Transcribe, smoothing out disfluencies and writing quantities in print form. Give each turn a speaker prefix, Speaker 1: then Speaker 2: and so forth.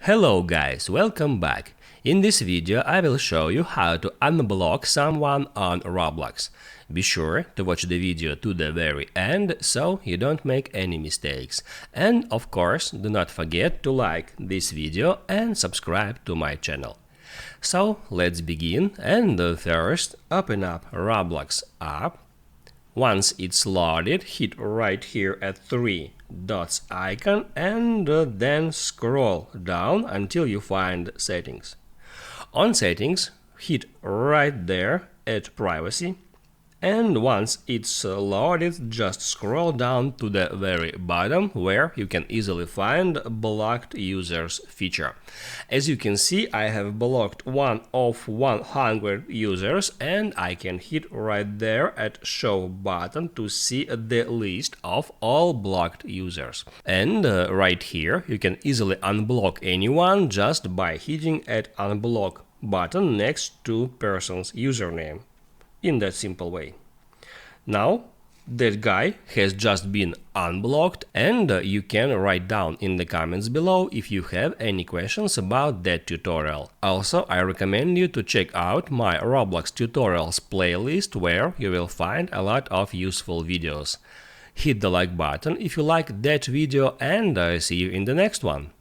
Speaker 1: Hello guys, welcome back. In this video I will show you how to unblock someone on Roblox. Be sure to watch the video to the very end so you don't make any mistakes. And of course, do not forget to like this video and subscribe to my channel. So let's begin, and first open up Roblox app. Once it's loaded, hit right here at 3 dots icon and then scroll down until you find settings. On settings, hit right there at privacy, and once it's loaded, just scroll down to the very bottom where you can easily find blocked users feature. As you can see, I have blocked one of 100 users, and I can hit right there at show button to see the list of all blocked users. And right here you can easily unblock anyone just by hitting at unblock button next to person's username. In that simple way. Now that guy has just been unblocked, and you can write down in the comments below if you have any questions about that tutorial. Also, I recommend you to check out my Roblox tutorials playlist, where you will find a lot of useful videos. Hit the like button if you like that video, and see you in the next one.